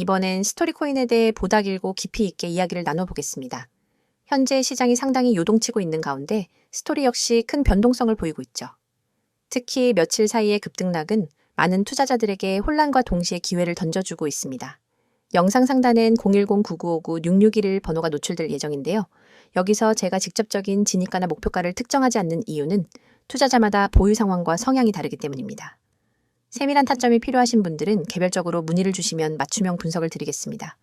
이번엔 스토리코인에 대해 보다 길고 깊이 있게 이야기를 나눠보겠습니다. 현재 시장이 상당히 요동치고 있는 가운데 스토리 역시 큰 변동성을 보이고 있죠. 특히 며칠 사이의 급등락은 많은 투자자들에게 혼란과 동시에 기회를 던져주고 있습니다. 영상 상단엔 010-9959-6611 번호가 노출될 예정인데요. 여기서 제가 직접적인 진입가나 목표가를 특정하지 않는 이유는 투자자마다 보유 상황과 성향이 다르기 때문입니다. 세밀한 타점이 필요하신 분들은 개별적으로 문의를 주시면 맞춤형 분석을 드리겠습니다.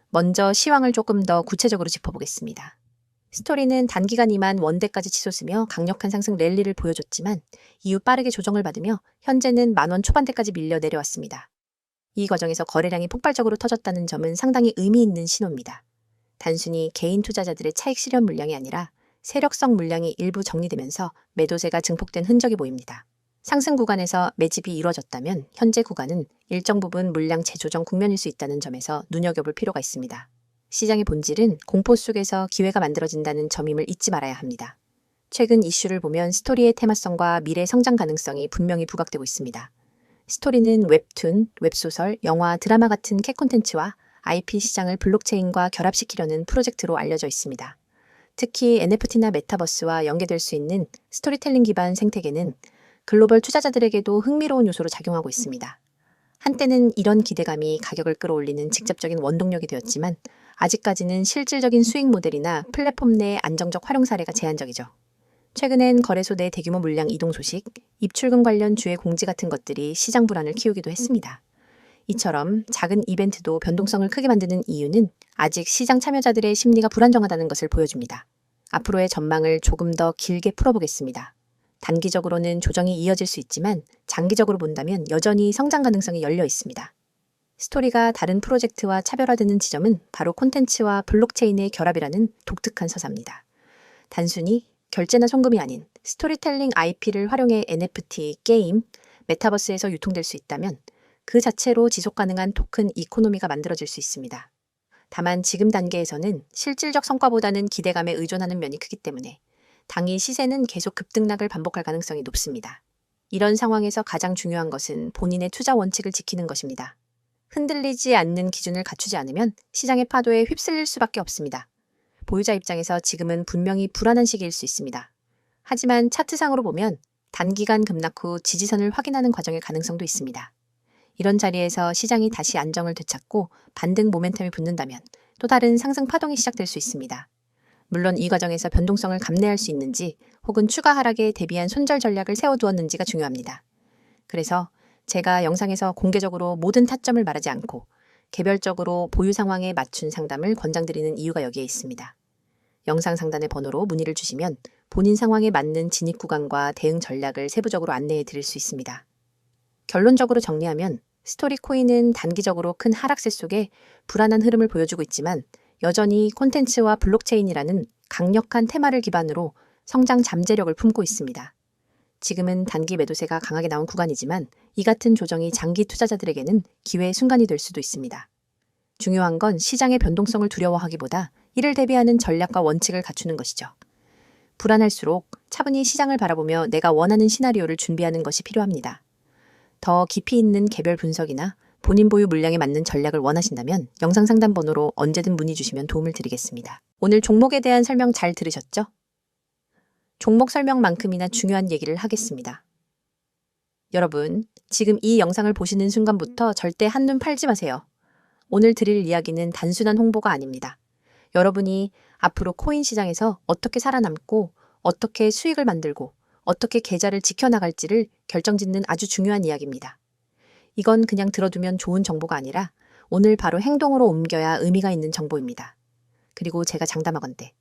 먼저 시황을 조금 더 구체적으로 짚어보겠습니다. 스토리는 단기간 이만 원대까지 치솟으며 강력한 상승 랠리를 보여줬지만 이후 빠르게 조정을 받으며 현재는 10,000원 초반대까지 밀려 내려왔습니다. 이 과정에서 거래량이 폭발적으로 터졌다는 점은 상당히 의미 있는 신호입니다. 단순히 개인 투자자들의 차익 실현 물량이 아니라 세력성 물량이 일부 정리되면서 매도세가 증폭된 흔적이 보입니다. 상승 구간에서 매집이 이루어졌다면 현재 구간은 일정 부분 물량 재조정 국면일 수 있다는 점에서 눈여겨볼 필요가 있습니다. 시장의 본질은 공포 속에서 기회가 만들어진다는 점임을 잊지 말아야 합니다. 최근 이슈를 보면 스토리의 테마성과 미래 성장 가능성이 분명히 부각되고 있습니다. 스토리는 웹툰, 웹소설, 영화, 드라마 같은 캣콘텐츠와 IP 시장을 블록체인과 결합시키려는 프로젝트로 알려져 있습니다. 특히 NFT나 메타버스와 연계될 수 있는 스토리텔링 기반 생태계는 글로벌 투자자들에게도 흥미로운 요소로 작용하고 있습니다. 한때는 이런 기대감이 가격을 끌어올리는 직접적인 원동력이 되었지만 아직까지는 실질적인 수익 모델이나 플랫폼 내의 안정적 활용 사례가 제한적이죠. 최근엔 거래소 내 대규모 물량 이동 소식, 입출금 관련 주의 공지 같은 것들이 시장 불안을 키우기도 했습니다. 이처럼 작은 이벤트도 변동성을 크게 만드는 이유는 아직 시장 참여자들의 심리가 불안정하다는 것을 보여줍니다. 앞으로의 전망을 조금 더 길게 풀어보겠습니다. 단기적으로는 조정이 이어질 수 있지만 장기적으로 본다면 여전히 성장 가능성이 열려 있습니다. 스토리가 다른 프로젝트와 차별화되는 지점은 바로 콘텐츠와 블록체인의 결합이라는 독특한 서사입니다. 단순히 결제나 송금이 아닌 스토리텔링 IP를 활용해 NFT, 게임, 메타버스에서 유통될 수 있다면 그 자체로 지속 가능한 토큰 이코노미가 만들어질 수 있습니다. 다만 지금 단계에서는 실질적 성과보다는 기대감에 의존하는 면이 크기 때문에 당일 시세는 계속 급등락을 반복할 가능성이 높습니다. 이런 상황에서 가장 중요한 것은 본인의 투자 원칙을 지키는 것입니다. 흔들리지 않는 기준을 갖추지 않으면 시장의 파도에 휩쓸릴 수밖에 없습니다. 보유자 입장에서 지금은 분명히 불안한 시기일 수 있습니다. 하지만 차트상으로 보면 단기간 급락 후 지지선을 확인하는 과정일 가능성도 있습니다. 이런 자리에서 시장이 다시 안정을 되찾고 반등 모멘텀이 붙는다면 또 다른 상승 파동이 시작될 수 있습니다. 물론 이 과정에서 변동성을 감내할 수 있는지 혹은 추가 하락에 대비한 손절 전략을 세워두었는지가 중요합니다. 그래서 제가 영상에서 공개적으로 모든 타점을 말하지 않고 개별적으로 보유 상황에 맞춘 상담을 권장드리는 이유가 여기에 있습니다. 영상 상단의 번호로 문의를 주시면 본인 상황에 맞는 진입 구간과 대응 전략을 세부적으로 안내해 드릴 수 있습니다. 결론적으로 정리하면 스토리 코인은 단기적으로 큰 하락세 속에 불안한 흐름을 보여주고 있지만 여전히 콘텐츠와 블록체인이라는 강력한 테마를 기반으로 성장 잠재력을 품고 있습니다. 지금은 단기 매도세가 강하게 나온 구간이지만 이 같은 조정이 장기 투자자들에게는 기회의 순간이 될 수도 있습니다. 중요한 건 시장의 변동성을 두려워하기보다 이를 대비하는 전략과 원칙을 갖추는 것이죠. 불안할수록 차분히 시장을 바라보며 내가 원하는 시나리오를 준비하는 것이 필요합니다. 더 깊이 있는 개별 분석이나 본인 보유 물량에 맞는 전략을 원하신다면 영상 상담 번호로 언제든 문의 주시면 도움을 드리겠습니다. 오늘 종목에 대한 설명 잘 들으셨죠? 종목 설명만큼이나 중요한 얘기를 하겠습니다. 여러분, 지금 이 영상을 보시는 순간부터 절대 한눈 팔지 마세요. 오늘 드릴 이야기는 단순한 홍보가 아닙니다. 여러분이 앞으로 코인 시장에서 어떻게 살아남고 어떻게 수익을 만들고 어떻게 계좌를 지켜나갈지를 결정짓는 아주 중요한 이야기입니다. 이건 그냥 들어두면 좋은 정보가 아니라 오늘 바로 행동으로 옮겨야 의미가 있는 정보입니다. 그리고 제가 장담하건대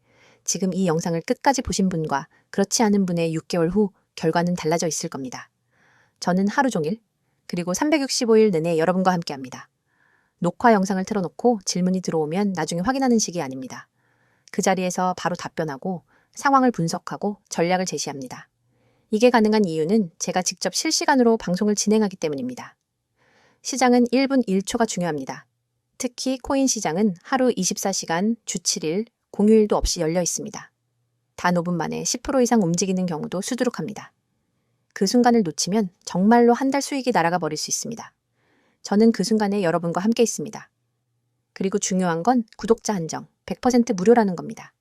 지금 이 영상을 끝까지 보신 분과 그렇지 않은 분의 6개월 후 결과는 달라져 있을 겁니다. 저는 하루 종일 그리고 365일 내내 여러분과 함께합니다. 녹화 영상을 틀어놓고 질문이 들어오면 나중에 확인하는 식이 아닙니다. 그 자리에서 바로 답변하고 상황을 분석하고 전략을 제시합니다. 이게 가능한 이유는 제가 직접 실시간으로 방송을 진행하기 때문입니다. 시장은 1분 1초가 중요합니다. 특히 코인 시장은 하루 24시간, 주 7일, 공휴일도 없이 열려 있습니다. 단 5분 만에 10% 이상 움직이는 경우도 수두룩합니다. 그 순간을 놓치면 정말로 한 달 수익이 날아가 버릴 수 있습니다. 저는 그 순간에 여러분과 함께 있습니다. 그리고 중요한 건 구독자 한정, 100% 무료라는 겁니다.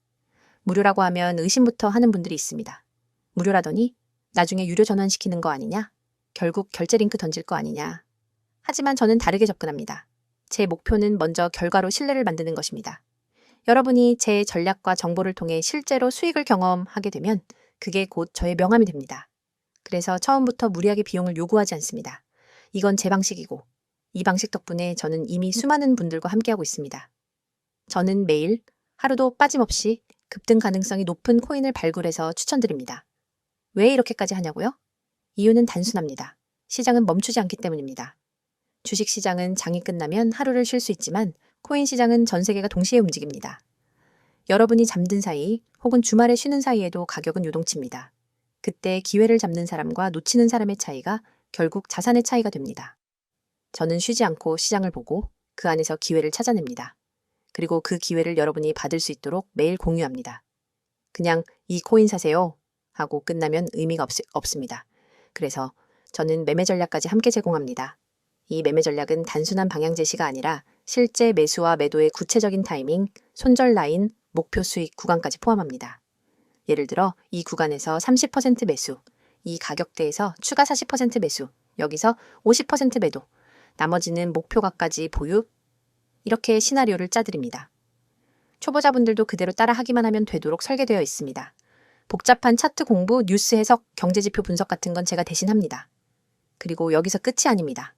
무료라고 하면 의심부터 하는 분들이 있습니다. 무료라더니 나중에 유료 전환시키는 거 아니냐? 결국 결제 링크 던질 거 아니냐? 하지만 저는 다르게 접근합니다. 제 목표는 먼저 결과로 신뢰를 만드는 것입니다. 여러분이 제 전략과 정보를 통해 실제로 수익을 경험하게 되면 그게 곧 저의 명함이 됩니다. 그래서 처음부터 무리하게 비용을 요구하지 않습니다. 이건 제 방식이고 이 방식 덕분에 저는 이미 수많은 분들과 함께하고 있습니다. 저는 매일 하루도 빠짐없이 급등 가능성이 높은 코인을 발굴해서 추천드립니다. 왜 이렇게까지 하냐고요? 이유는 단순합니다. 시장은 멈추지 않기 때문입니다. 주식 시장은 장이 끝나면 하루를 쉴 수 있지만 코인 시장은 전 세계가 동시에 움직입니다. 여러분이 잠든 사이 혹은 주말에 쉬는 사이에도 가격은 요동칩니다. 그때 기회를 잡는 사람과 놓치는 사람의 차이가 결국 자산의 차이가 됩니다. 저는 쉬지 않고 시장을 보고 그 안에서 기회를 찾아냅니다. 그리고 그 기회를 여러분이 받을 수 있도록 매일 공유합니다. 그냥 이 코인 사세요 하고 끝나면 의미가 없습니다. 그래서 저는 매매 전략까지 함께 제공합니다. 이 매매 전략은 단순한 방향 제시가 아니라 실제 매수와 매도의 구체적인 타이밍, 손절 라인, 목표 수익 구간까지 포함합니다. 예를 들어 이 구간에서 30% 매수, 이 가격대에서 추가 40% 매수, 여기서 50% 매도, 나머지는 목표가까지 보유, 이렇게 시나리오를 짜드립니다. 초보자분들도 그대로 따라하기만 하면 되도록 설계되어 있습니다. 복잡한 차트 공부, 뉴스 해석, 경제지표 분석 같은 건 제가 대신 합니다. 그리고 여기서 끝이 아닙니다.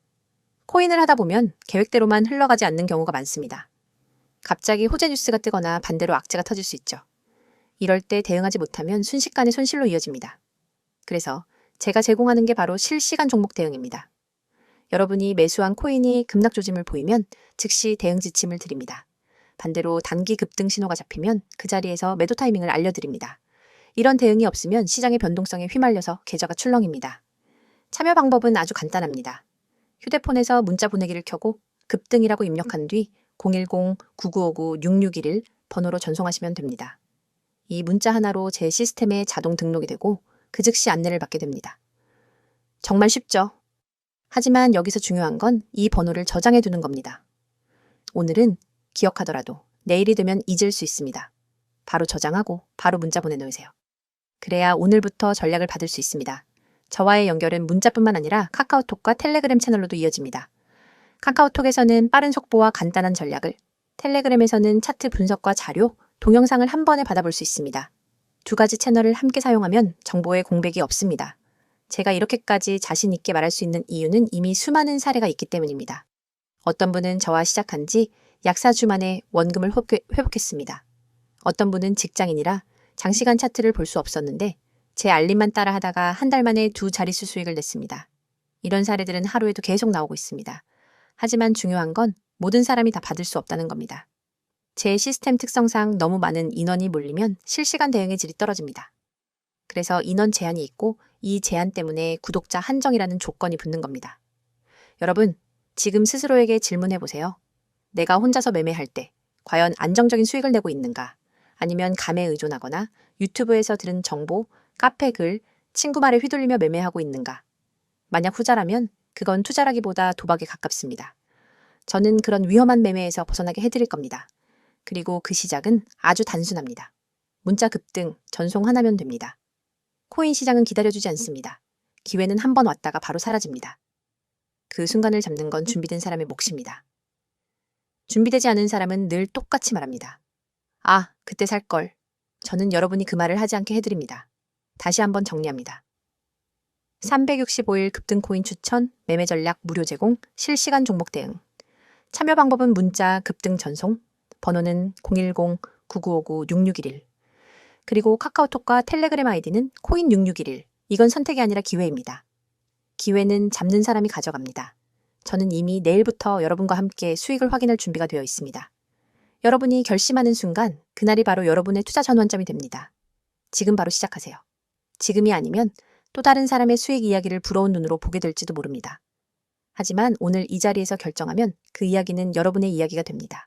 코인을 하다 보면 계획대로만 흘러가지 않는 경우가 많습니다. 갑자기 호재 뉴스가 뜨거나 반대로 악재가 터질 수 있죠. 이럴 때 대응하지 못하면 순식간에 손실로 이어집니다. 그래서 제가 제공하는 게 바로 실시간 종목 대응입니다. 여러분이 매수한 코인이 급락 조짐을 보이면 즉시 대응 지침을 드립니다. 반대로 단기 급등 신호가 잡히면 그 자리에서 매도 타이밍을 알려드립니다. 이런 대응이 없으면 시장의 변동성에 휘말려서 계좌가 출렁입니다. 참여 방법은 아주 간단합니다. 휴대폰에서 문자 보내기를 켜고 급등이라고 입력한 뒤 010-9959-6611 번호로 전송하시면 됩니다. 이 문자 하나로 제 시스템에 자동 등록이 되고 그 즉시 안내를 받게 됩니다. 정말 쉽죠? 하지만 여기서 중요한 건 이 번호를 저장해 두는 겁니다. 오늘은 기억하더라도 내일이 되면 잊을 수 있습니다. 바로 저장하고 바로 문자 보내놓으세요. 그래야 오늘부터 전략을 받을 수 있습니다. 저와의 연결은 문자뿐만 아니라 카카오톡과 텔레그램 채널로도 이어집니다. 카카오톡에서는 빠른 속보와 간단한 전략을, 텔레그램에서는 차트 분석과 자료, 동영상을 한 번에 받아볼 수 있습니다. 두 가지 채널을 함께 사용하면 정보의 공백이 없습니다. 제가 이렇게까지 자신 있게 말할 수 있는 이유는 이미 수많은 사례가 있기 때문입니다. 어떤 분은 저와 시작한 지 약 4주 만에 원금을 회복했습니다. 어떤 분은 직장인이라 장시간 차트를 볼 수 없었는데 제 알림만 따라 하다가 한 달 만에 2자릿수 수익을 냈습니다. 이런 사례들은 하루에도 계속 나오고 있습니다. 하지만 중요한 건 모든 사람이 다 받을 수 없다는 겁니다. 제 시스템 특성상 너무 많은 인원이 몰리면 실시간 대응의 질이 떨어집니다. 그래서 인원 제한이 있고 이 제한 때문에 구독자 한정이라는 조건이 붙는 겁니다. 여러분, 지금 스스로에게 질문해 보세요. 내가 혼자서 매매할 때 과연 안정적인 수익을 내고 있는가? 아니면 감에 의존하거나 유튜브에서 들은 정보, 카페 글, 친구 말에 휘둘리며 매매하고 있는가? 만약 후자라면 그건 투자라기보다 도박에 가깝습니다. 저는 그런 위험한 매매에서 벗어나게 해드릴 겁니다. 그리고 그 시작은 아주 단순합니다. 문자 급등, 전송 하나면 됩니다. 코인 시장은 기다려주지 않습니다. 기회는 한 번 왔다가 바로 사라집니다. 그 순간을 잡는 건 준비된 사람의 몫입니다. 준비되지 않은 사람은 늘 똑같이 말합니다. 아, 그때 살걸. 저는 여러분이 그 말을 하지 않게 해드립니다. 다시 한번 정리합니다. 365일 급등 코인 추천, 매매 전략 무료 제공, 실시간 종목 대응. 참여 방법은 문자 급등 전송, 번호는 010-9959-6611. 그리고 카카오톡과 텔레그램 아이디는 코인6611. 이건 선택이 아니라 기회입니다. 기회는 잡는 사람이 가져갑니다. 저는 이미 내일부터 여러분과 함께 수익을 확인할 준비가 되어 있습니다. 여러분이 결심하는 순간 그날이 바로 여러분의 투자 전환점이 됩니다. 지금 바로 시작하세요. 지금이 아니면 또 다른 사람의 수익 이야기를 부러운 눈으로 보게 될지도 모릅니다. 하지만 오늘 이 자리에서 결정하면 그 이야기는 여러분의 이야기가 됩니다.